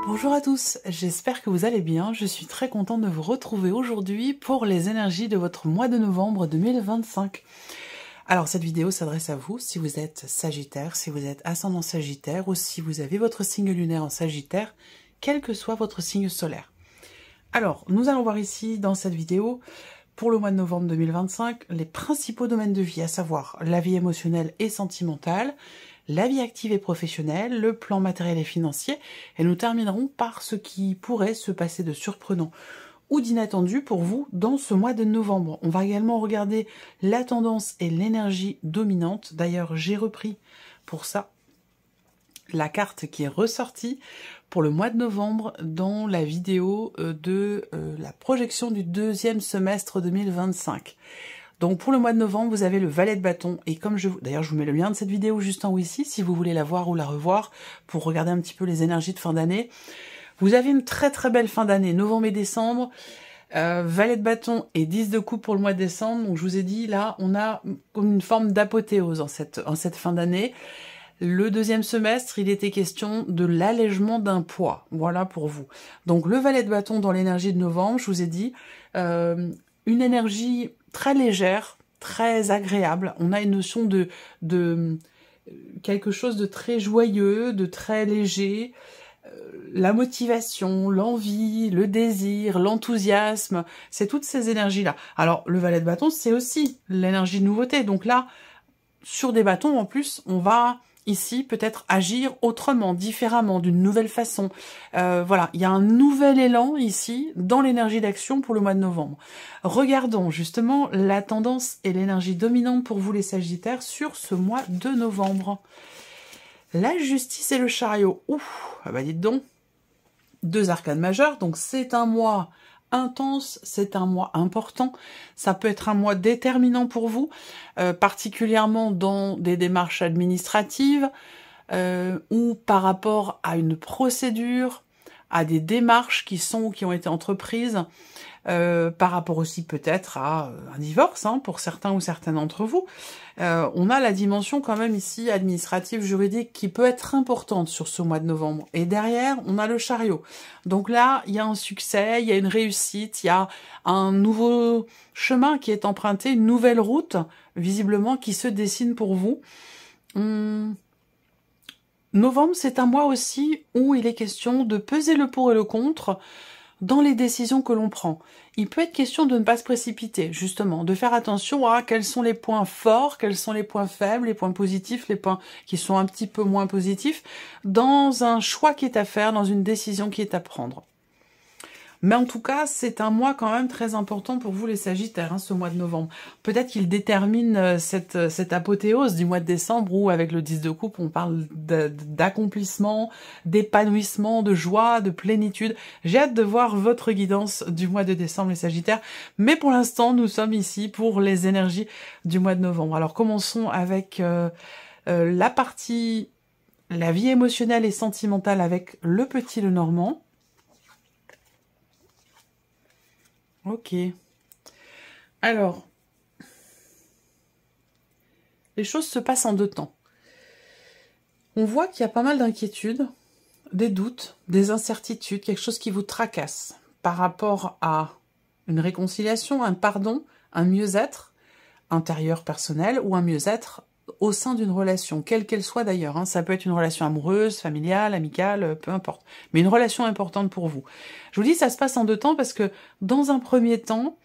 Bonjour à tous, j'espère que vous allez bien. Je suis très contente de vous retrouver aujourd'hui pour les énergies de votre mois de novembre 2025. Alors cette vidéo s'adresse à vous si vous êtes Sagittaire, si vous êtes ascendant Sagittaire ou si vous avez votre signe lunaire en Sagittaire, quel que soit votre signe solaire. Alors, nous allons voir ici dans cette vidéo, pour le mois de novembre 2025, les principaux domaines de vie, à savoir la vie émotionnelle et sentimentale, la vie active et professionnelle, le plan matériel et financier, et nous terminerons par ce qui pourrait se passer de surprenant ou d'inattendu pour vous dans ce mois de novembre. On va également regarder la tendance et l'énergie dominante. D'ailleurs, j'ai repris pour ça la carte qui est ressortie pour le mois de novembre dans la vidéo de la projection du deuxième semestre 2025. Donc pour le mois de novembre, vous avez le valet de bâton, et comme d'ailleurs je vous mets le lien de cette vidéo juste en haut ici, si vous voulez la voir ou la revoir, pour regarder un petit peu les énergies de fin d'année. Vous avez une très très belle fin d'année, novembre et décembre, valet de bâton et 10 de coupe pour le mois de décembre. Donc je vous ai dit, là, on a comme une forme d'apothéose en cette fin d'année. Le deuxième semestre, il était question de l'allègement d'un poids. Voilà pour vous. Donc le valet de bâton dans l'énergie de novembre, je vous ai dit, une énergie très légère, très agréable. On a une notion de quelque chose de très joyeux, de très léger. La motivation, l'envie, le désir, l'enthousiasme, c'est toutes ces énergies-là. Alors, le valet de bâton, c'est aussi l'énergie de nouveauté. Donc là, sur des bâtons, en plus, on va ici peut-être agir autrement, différemment, d'une nouvelle façon. Voilà, il y a un nouvel élan ici dans l'énergie d'action pour le mois de novembre. Regardons justement la tendance et l'énergie dominante pour vous les Sagittaires sur ce mois de novembre. La justice et le chariot. Ouf, ah bah dites donc, deux arcanes majeures, donc c'est un mois intense, c'est un mois important, ça peut être un mois déterminant pour vous, particulièrement dans des démarches administratives ou par rapport à une procédure, à des démarches qui ont été entreprises, par rapport aussi peut-être à un divorce, hein, pour certains ou certaines d'entre vous. On a la dimension quand même ici administrative, juridique, qui peut être importante sur ce mois de novembre. Et derrière, on a le chariot. Donc là, il y a un succès, il y a une réussite, il y a un nouveau chemin qui est emprunté, une nouvelle route, visiblement, qui se dessine pour vous. Novembre, c'est un mois aussi où il est question de peser le pour et le contre dans les décisions que l'on prend. Il peut être question de ne pas se précipiter, justement, de faire attention à quels sont les points forts, quels sont les points faibles, les points positifs, les points qui sont un petit peu moins positifs, dans un choix qui est à faire, dans une décision qui est à prendre. Mais en tout cas, c'est un mois quand même très important pour vous les Sagittaires, hein, ce mois de novembre. Peut-être qu'il détermine cette apothéose du mois de décembre où, avec le 10 de coupe, on parle d'accomplissement, d'épanouissement, de joie, de plénitude. J'ai hâte de voir votre guidance du mois de décembre, les Sagittaires. Mais pour l'instant, nous sommes ici pour les énergies du mois de novembre. Alors commençons avec la partie, la vie émotionnelle et sentimentale avec le petit Lenormand. Ok. Alors, les choses se passent en deux temps. On voit qu'il y a pas mal d'inquiétudes, des doutes, des incertitudes, quelque chose qui vous tracasse par rapport à une réconciliation, un pardon, un mieux-être intérieur personnel ou un mieux-être au sein d'une relation, quelle qu'elle soit d'ailleurs, hein. Ça peut être une relation amoureuse, familiale, amicale, peu importe. Mais une relation importante pour vous. Je vous dis, ça se passe en deux temps parce que dans un premier temps,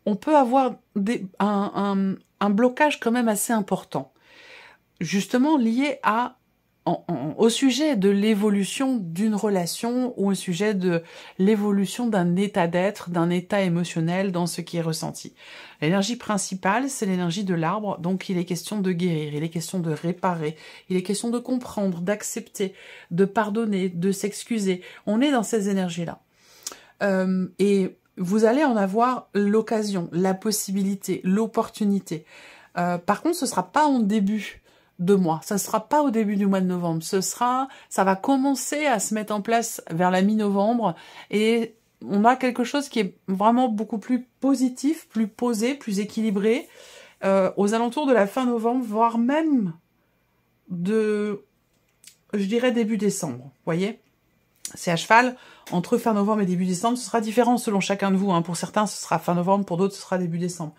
on peut avoir un blocage quand même assez important. Justement lié au sujet de l'évolution d'une relation ou au sujet de l'évolution d'un état d'être, d'un état émotionnel dans ce qui est ressenti. L'énergie principale, c'est l'énergie de l'arbre, donc il est question de guérir, il est question de réparer, il est question de comprendre, d'accepter, de pardonner, de s'excuser. On est dans ces énergies-là. Et vous allez en avoir l'occasion, la possibilité, l'opportunité. Par contre, ce sera pas en début de mois. Ça sera pas au début du mois de novembre. Ça va commencer à se mettre en place vers la mi-novembre et on a quelque chose qui est vraiment beaucoup plus positif, plus posé, plus équilibré aux alentours de la fin novembre, voire même je dirais début décembre. Voyez ? c'est à cheval, entre fin novembre et début décembre, ce sera différent selon chacun de vous. Hein. Pour certains, ce sera fin novembre, pour d'autres, ce sera début décembre.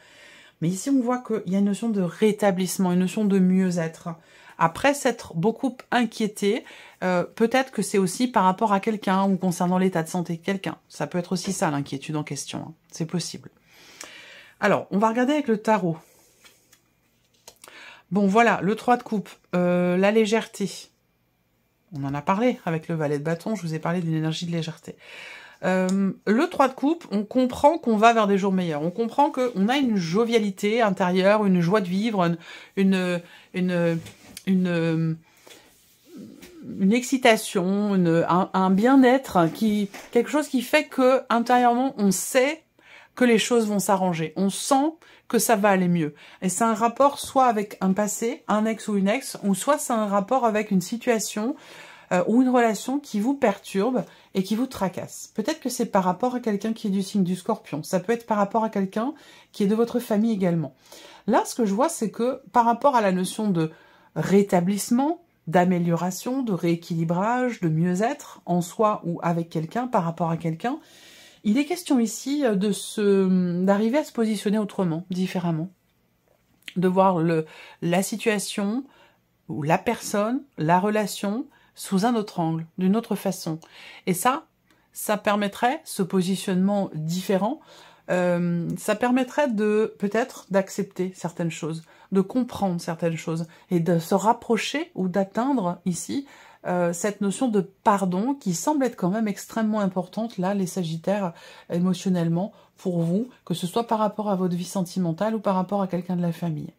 Mais ici, on voit qu'il y a une notion de rétablissement, une notion de mieux-être. Après s'être beaucoup inquiété, peut-être que c'est aussi par rapport à quelqu'un ou concernant l'état de santé de quelqu'un. Ça peut être aussi ça, l'inquiétude en question. Hein. C'est possible. Alors, on va regarder avec le tarot. Bon, voilà, le 3 de coupe, la légèreté. On en a parlé avec le valet de bâton, je vous ai parlé d'une énergie de légèreté. Le 3 de coupe, on comprend qu'on va vers des jours meilleurs. On comprend qu'on a une jovialité intérieure, une joie de vivre, une excitation, un bien-être, quelque chose qui fait que intérieurement, on sait que les choses vont s'arranger. On sent que ça va aller mieux. Et c'est un rapport soit avec un passé, un ex ou une ex, ou soit c'est un rapport avec une situation ou une relation qui vous perturbe et qui vous tracasse. Peut-être que c'est par rapport à quelqu'un qui est du signe du Scorpion. Ça peut être par rapport à quelqu'un qui est de votre famille également. Là, ce que je vois, c'est que par rapport à la notion de rétablissement, d'amélioration, de rééquilibrage, de mieux-être en soi ou avec quelqu'un, par rapport à quelqu'un, il est question ici d'arriver à se positionner autrement, différemment. De voir la situation ou la personne, la relation, sous un autre angle, d'une autre façon. Et ça permettrait, ce positionnement différent, ça permettrait peut-être d'accepter certaines choses, de comprendre certaines choses, et de se rapprocher ou d'atteindre ici cette notion de pardon qui semble être quand même extrêmement importante, là, les Sagittaires, émotionnellement, pour vous, que ce soit par rapport à votre vie sentimentale ou par rapport à quelqu'un de la famille.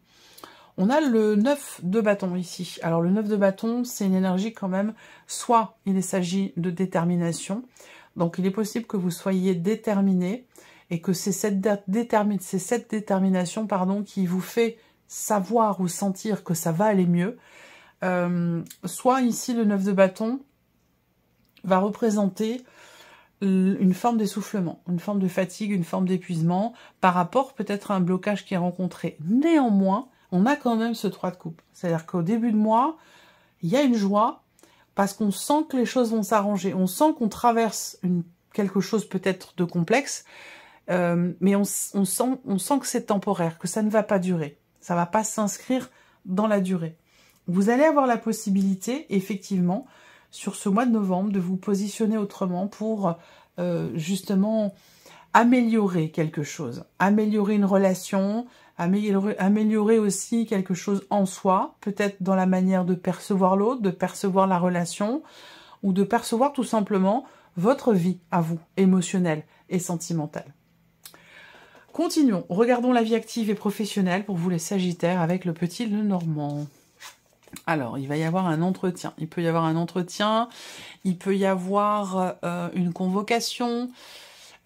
On a le 9 de bâton ici. Alors le 9 de bâton, c'est une énergie quand même, soit il s'agit de détermination, donc il est possible que vous soyez déterminé et que c'est cette détermination qui vous fait savoir ou sentir que ça va aller mieux. Soit ici le 9 de bâton va représenter une forme d'essoufflement, une forme de fatigue, une forme d'épuisement par rapport peut-être à un blocage qui est rencontré. Néanmoins, on a quand même ce 3 de coupe. C'est-à-dire qu'au début de mois, il y a une joie parce qu'on sent que les choses vont s'arranger. On sent qu'on traverse quelque chose peut-être de complexe, mais on sent que c'est temporaire, que ça ne va pas durer. Ça ne va pas s'inscrire dans la durée. Vous allez avoir la possibilité, effectivement, sur ce mois de novembre, de vous positionner autrement pour justement améliorer quelque chose, améliorer une relation, améliorer aussi quelque chose en soi, peut-être dans la manière de percevoir l'autre, de percevoir la relation, ou de percevoir tout simplement votre vie à vous, émotionnelle et sentimentale. Continuons, regardons la vie active et professionnelle pour vous les Sagittaires avec le petit Lenormand. Alors, il va y avoir un entretien. Il peut y avoir un entretien, il peut y avoir une convocation,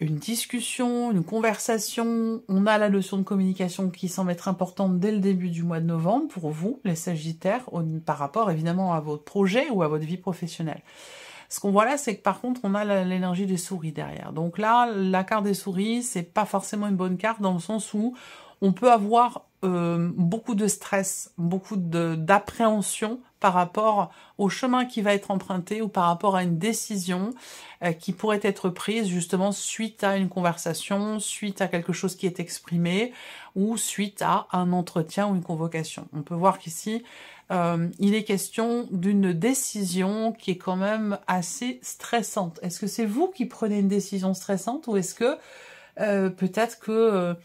une discussion, une conversation. On a la notion de communication qui semble être importante dès le début du mois de novembre pour vous, les Sagittaires, par rapport évidemment à votre projet ou à votre vie professionnelle. Ce qu'on voit là, c'est que par contre, on a l'énergie des souris derrière. Donc là, la carte des souris, c'est pas forcément une bonne carte dans le sens où on peut avoir beaucoup de stress, beaucoup d'appréhension par rapport au chemin qui va être emprunté ou par rapport à une décision qui pourrait être prise justement suite à une conversation, suite à quelque chose qui est exprimé ou suite à un entretien ou une convocation. On peut voir qu'ici, il est question d'une décision qui est quand même assez stressante. Est-ce que c'est vous qui prenez une décision stressante ou est-ce que peut-être que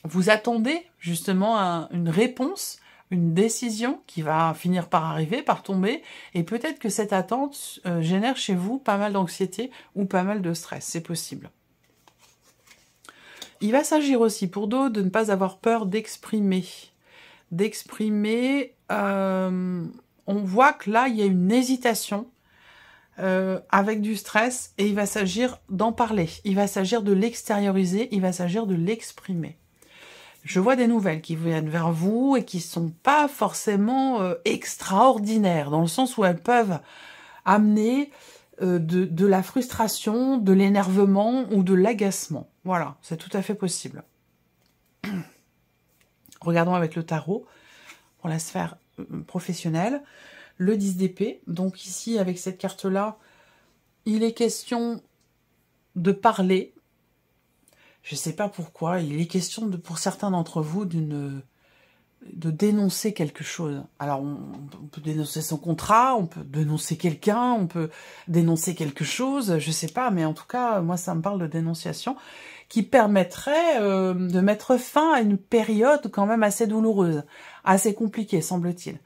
vous attendez justement une réponse, une décision qui va finir par arriver, par tomber, et peut-être que cette attente génère chez vous pas mal d'anxiété ou pas mal de stress, c'est possible. Il va s'agir aussi pour d'autres de ne pas avoir peur d'exprimer. On voit que là, il y a une hésitation avec du stress, et il va s'agir d'en parler, il va s'agir de l'extérioriser, il va s'agir de l'exprimer. Je vois des nouvelles qui viennent vers vous et qui sont pas forcément extraordinaires, dans le sens où elles peuvent amener de la frustration, de l'énervement ou de l'agacement. Voilà, c'est tout à fait possible. Regardons avec le tarot pour la sphère professionnelle. Le 10 d'épée, donc ici avec cette carte-là, il est question de parler. Je ne sais pas pourquoi. Il est question, pour certains d'entre vous, de dénoncer quelque chose. Alors, on peut dénoncer son contrat, on peut dénoncer quelqu'un, on peut dénoncer quelque chose, je sais pas, mais en tout cas, moi, ça me parle de dénonciation qui permettrait de mettre fin à une période quand même assez douloureuse, assez compliquée, semble-t-il.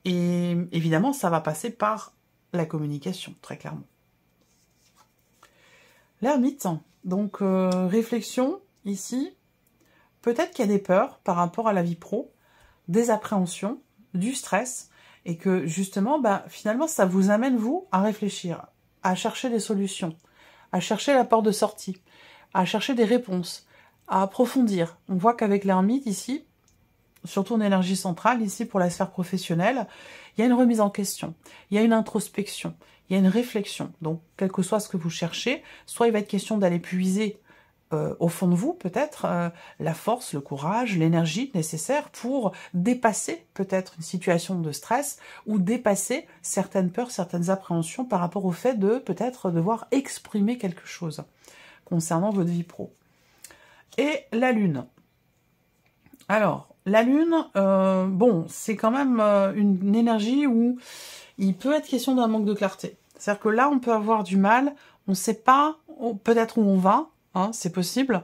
Et évidemment, ça va passer par la communication, très clairement. L'ermite, donc réflexion, ici, peut-être qu'il y a des peurs par rapport à la vie pro, des appréhensions, du stress, et que justement, finalement, ça vous amène, vous, à réfléchir, à chercher des solutions, à chercher la porte de sortie, à chercher des réponses, à approfondir. On voit qu'avec l'ermite, ici, surtout en énergie centrale, ici, pour la sphère professionnelle, il y a une remise en question, il y a une introspection, il y a une réflexion. Donc, quel que soit ce que vous cherchez, soit il va être question d'aller puiser au fond de vous, peut-être, la force, le courage, l'énergie nécessaire pour dépasser peut-être une situation de stress ou dépasser certaines peurs, certaines appréhensions par rapport au fait de peut-être devoir exprimer quelque chose concernant votre vie pro. Et la lune. Alors, la lune, bon, c'est quand même une énergie où il peut être question d'un manque de clarté. C'est-à-dire que là, on peut avoir du mal, on ne sait pas peut-être où on va, hein, c'est possible.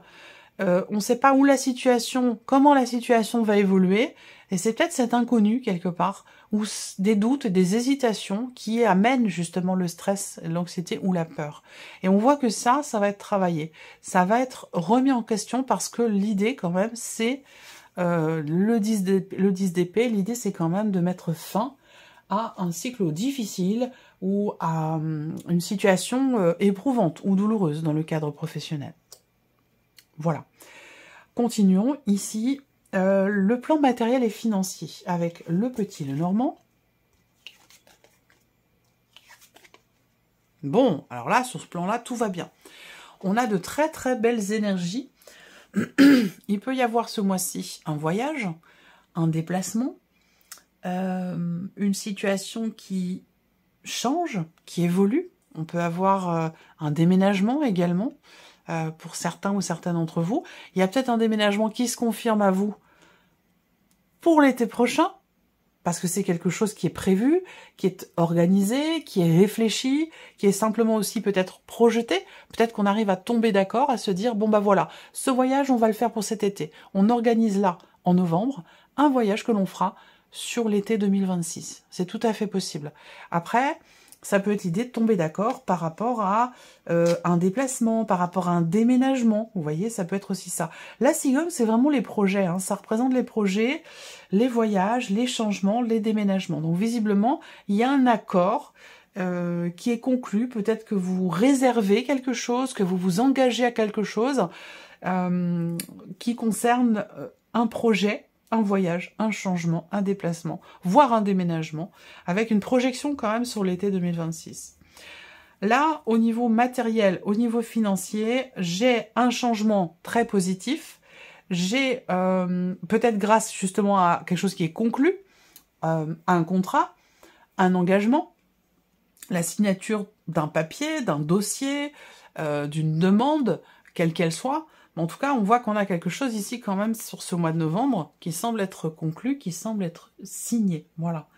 On ne sait pas où la situation, comment la situation va évoluer, et c'est peut-être cet inconnu quelque part, ou des doutes et des hésitations qui amènent justement le stress, l'anxiété ou la peur. Et on voit que ça va être travaillé, ça va être remis en question parce que l'idée quand même c'est le 10 d'épée, l'idée c'est quand même de mettre fin à un cycle difficile ou à une situation éprouvante ou douloureuse dans le cadre professionnel. Voilà. Continuons ici le plan matériel et financier avec le petit, le normand. Bon, alors là, sur ce plan-là, tout va bien. On a de très très belles énergies. Il peut y avoir ce mois-ci un voyage, un déplacement, une situation qui change, qui évolue. On peut avoir un déménagement également. Pour certains ou certaines d'entre vous. Il y a peut-être un déménagement qui se confirme à vous pour l'été prochain, parce que c'est quelque chose qui est prévu, qui est organisé, qui est réfléchi, qui est simplement aussi peut-être projeté. Peut-être qu'on arrive à tomber d'accord, à se dire, bon voilà, ce voyage, on va le faire pour cet été. On organise là, en novembre, un voyage que l'on fera sur l'été 2026. C'est tout à fait possible. Après, ça peut être l'idée de tomber d'accord par rapport à un déplacement, par rapport à un déménagement. Vous voyez, ça peut être aussi ça. La cigogne, c'est vraiment les projets. Hein. Ça représente les projets, les voyages, les changements, les déménagements. Donc visiblement, il y a un accord qui est conclu. Peut-être que vous réservez quelque chose, que vous vous engagez à quelque chose qui concerne un projet, un voyage, un changement, un déplacement, voire un déménagement, avec une projection quand même sur l'été 2026. Là, au niveau matériel, au niveau financier, j'ai un changement très positif. J'ai, peut-être grâce justement à quelque chose qui est conclu, un contrat, un engagement, la signature d'un papier, d'un dossier, d'une demande, quelle qu'elle soit. En tout cas, on voit qu'on a quelque chose ici quand même sur ce mois de novembre qui semble être conclu, qui semble être signé. Voilà.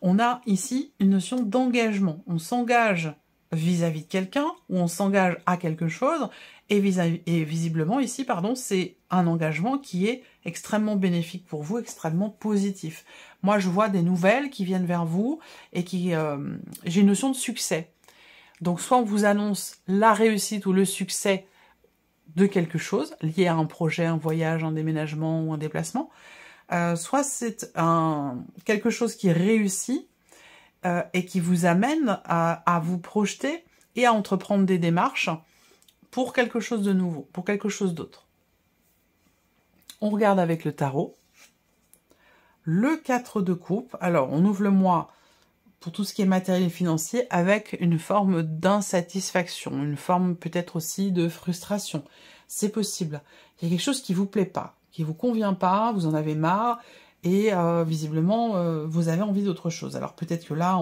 On a ici une notion d'engagement. On s'engage vis-à-vis de quelqu'un ou on s'engage à quelque chose et visiblement ici, pardon, c'est un engagement qui est extrêmement bénéfique pour vous, extrêmement positif. Moi, je vois des nouvelles qui viennent vers vous et qui j'ai une notion de succès. Donc, soit on vous annonce la réussite ou le succès de quelque chose, lié à un projet, un voyage, un déménagement ou un déplacement, soit c'est quelque chose qui réussit et qui vous amène à vous projeter et à entreprendre des démarches pour quelque chose de nouveau, pour quelque chose d'autre. On regarde avec le tarot. Le 4 de coupe. Alors, on ouvre le mois pour tout ce qui est matériel et financier avec une forme d'insatisfaction, une forme peut-être aussi de frustration. C'est possible. Il y a quelque chose qui vous plaît pas, qui vous convient pas, vous en avez marre et visiblement vous avez envie d'autre chose. Alors peut-être que là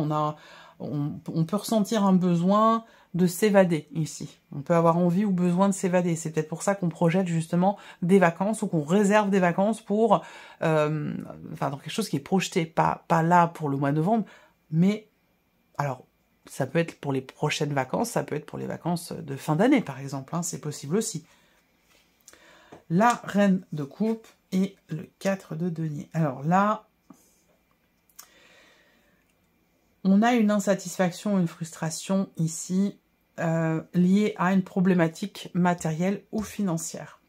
on peut ressentir un besoin de s'évader ici. On peut avoir envie ou besoin de s'évader. C'est peut-être pour ça qu'on projette justement des vacances ou qu'on réserve des vacances pour, enfin, dans quelque chose qui est projeté, pas là pour le mois de novembre, mais alors, ça peut être pour les prochaines vacances, ça peut être pour les vacances de fin d'année, par exemple, hein, c'est possible aussi. La reine de coupe et le 4 de denier. Alors là, on a une insatisfaction, une frustration ici liée à une problématique matérielle ou financière.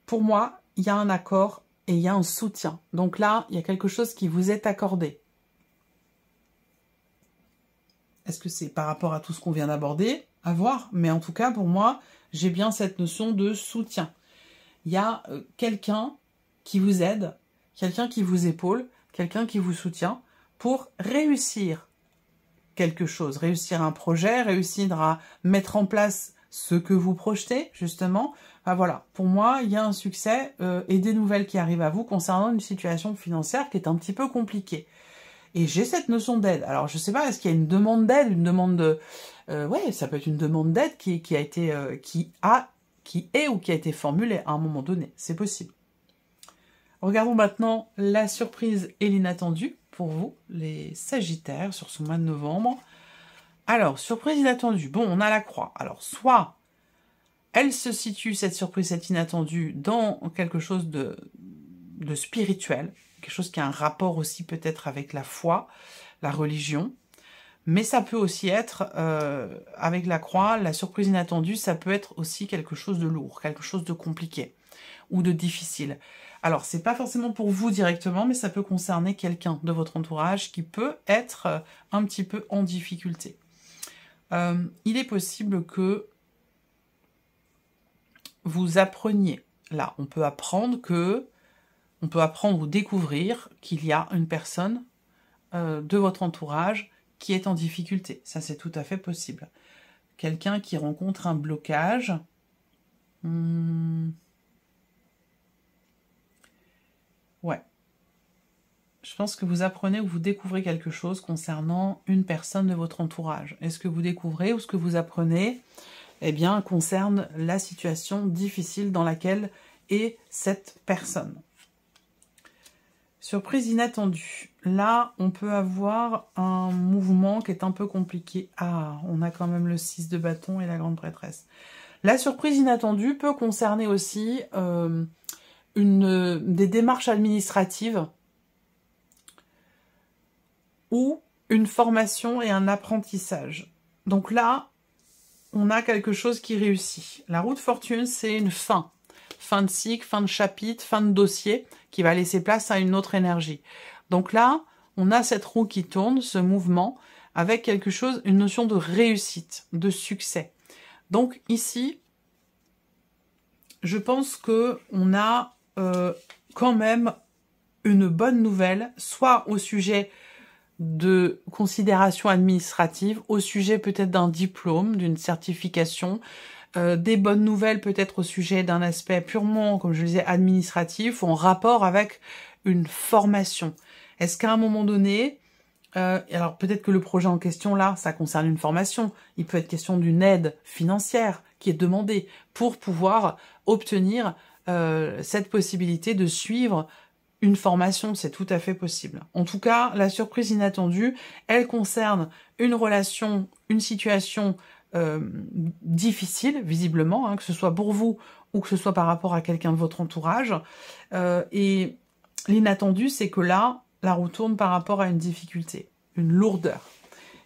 Pour moi, il y a un accord et il y a un soutien. Donc là, il y a quelque chose qui vous est accordé. Est-ce que c'est par rapport à tout ce qu'on vient d'aborder? À voir. Mais en tout cas, pour moi, j'ai bien cette notion de soutien. Il y a quelqu'un qui vous aide, quelqu'un qui vous épaule, quelqu'un qui vous soutient pour réussir quelque chose, réussir un projet, réussir à mettre en place ce que vous projetez, justement. Enfin, voilà, pour moi, il y a un succès et des nouvelles qui arrivent à vous concernant une situation financière qui est un petit peu compliquée. Et j'ai cette notion d'aide. Alors, je sais pas, est-ce qu'il y a une demande d'aide, une demande de... ouais, ça peut être une demande d'aide qui a été... qui est ou qui a été formulée à un moment donné. C'est possible. Regardons maintenant la surprise et l'inattendu pour vous, les Sagittaires, sur ce mois de novembre. Alors, surprise inattendue. Bon, on a la croix. Alors, soit elle se situe, cette surprise, cette inattendue, dans quelque chose de spirituel, quelque chose qui a un rapport aussi peut-être avec la foi, la religion, mais ça peut aussi être, avec la croix, la surprise inattendue, ça peut être aussi quelque chose de lourd, quelque chose de compliqué ou de difficile. Alors, c'est pas forcément pour vous directement, mais ça peut concerner quelqu'un de votre entourage qui peut être un petit peu en difficulté. Il est possible que vous appreniez. Là, on peut apprendre ou découvrir qu'il y a une personne de votre entourage qui est en difficulté. Ça, c'est tout à fait possible. Quelqu'un qui rencontre un blocage. Ouais. Je pense que vous apprenez ou vous découvrez quelque chose concernant une personne de votre entourage. Et ce que vous découvrez ou ce que vous apprenez, eh bien, concerne la situation difficile dans laquelle est cette personne. Surprise inattendue. Là, on peut avoir un mouvement qui est un peu compliqué. Ah, on a quand même le 6 de bâton et la grande prêtresse. La surprise inattendue peut concerner aussi des démarches administratives ou une formation et un apprentissage. Donc là, on a quelque chose qui réussit. La roue de fortune, c'est une fin. Fin de cycle, fin de chapitre, fin de dossier, qui va laisser place à une autre énergie. Donc là, on a cette roue qui tourne, ce mouvement, avec quelque chose, une notion de réussite, de succès. Donc ici, je pense que on a quand même une bonne nouvelle, soit au sujet de considérations administratives, au sujet peut-être d'un diplôme, d'une certification, des bonnes nouvelles peut-être au sujet d'un aspect purement, comme je le disais, administratif, ou en rapport avec une formation. Est-ce qu'à un moment donné, alors peut-être que le projet en question là, ça concerne une formation, il peut être question d'une aide financière qui est demandée pour pouvoir obtenir cette possibilité de suivre une formation, c'est tout à fait possible. En tout cas, la surprise inattendue, elle concerne une relation, une situation difficile, visiblement, hein, que ce soit pour vous ou que ce soit par rapport à quelqu'un de votre entourage. Et l'inattendu, c'est que là, la roue tourne par rapport à une difficulté, une lourdeur.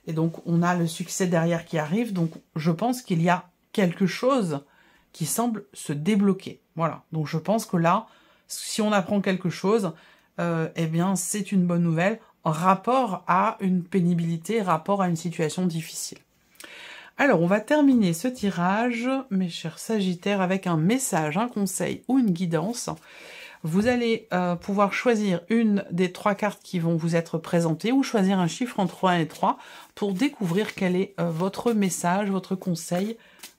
Et donc, on a le succès derrière qui arrive. Donc, je pense qu'il y a quelque chose qui semble se débloquer. Voilà. Donc, je pense que là, si on apprend quelque chose, eh bien, c'est une bonne nouvelle en rapport à une pénibilité, rapport à une situation difficile. Alors, on va terminer ce tirage, mes chers Sagittaires, avec un message, un conseil ou une guidance. Vous allez pouvoir choisir une des 3 cartes qui vont vous être présentées ou choisir un chiffre entre 1 et 3 pour découvrir quel est votre message, votre conseil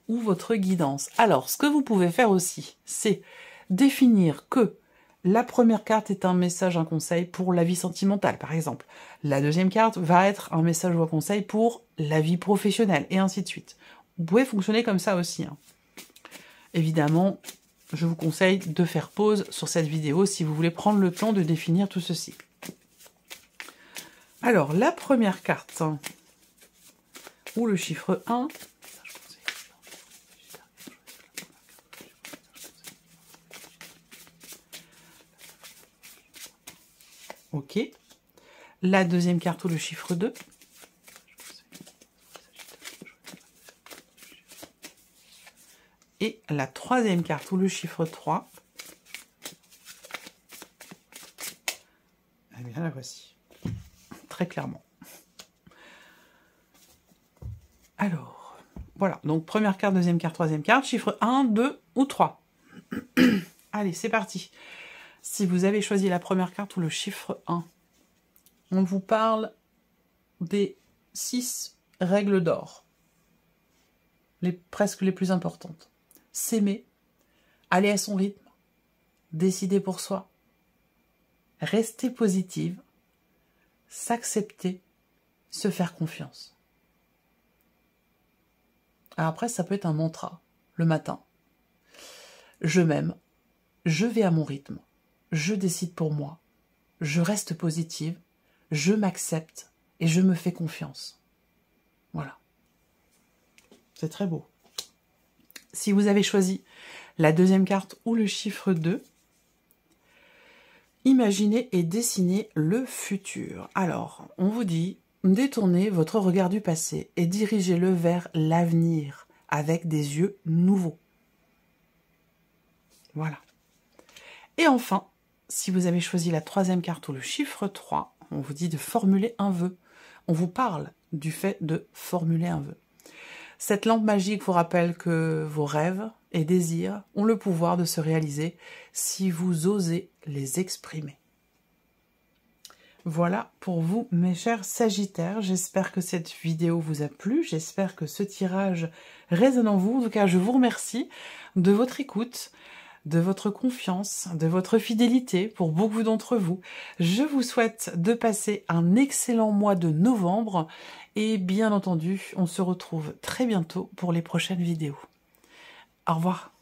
ou votre guidance. Alors, ce que vous pouvez faire aussi, c'est définir que La première carte est un message, un conseil pour la vie sentimentale, par exemple. La deuxième carte va être un message ou un conseil pour la vie professionnelle, et ainsi de suite. Vous pouvez fonctionner comme ça aussi, hein. Évidemment, je vous conseille de faire pause sur cette vidéo si vous voulez prendre le temps de définir tout ceci. Alors, la première carte, ou le chiffre 1, ok. La deuxième carte ou le chiffre 2. Et la troisième carte ou le chiffre 3. Eh bien, la voici. Très clairement. Alors, voilà. Donc, première carte, deuxième carte, troisième carte. Chiffre 1, 2 ou 3. Allez, c'est parti. Si vous avez choisi la première carte ou le chiffre 1, on vous parle des 6 règles d'or. Presque les plus importantes. S'aimer, aller à son rythme, décider pour soi, rester positive, s'accepter, se faire confiance. Alors après, ça peut être un mantra, le matin. Je m'aime, je vais à mon rythme, je décide pour moi, je reste positive, je m'accepte et je me fais confiance. Voilà. C'est très beau. Si vous avez choisi la deuxième carte ou le chiffre 2, imaginez et dessinez le futur. Alors, on vous dit, détournez votre regard du passé et dirigez-le vers l'avenir avec des yeux nouveaux. Voilà. Et enfin, si vous avez choisi la troisième carte ou le chiffre 3, on vous dit de formuler un vœu. On vous parle du fait de formuler un vœu. Cette lampe magique vous rappelle que vos rêves et désirs ont le pouvoir de se réaliser si vous osez les exprimer. Voilà pour vous, mes chers Sagittaires. J'espère que cette vidéo vous a plu. J'espère que ce tirage résonne en vous. En tout cas, je vous remercie de votre écoute, de votre confiance, de votre fidélité pour beaucoup d'entre vous. Je vous souhaite de passer un excellent mois de novembre et bien entendu, on se retrouve très bientôt pour les prochaines vidéos. Au revoir.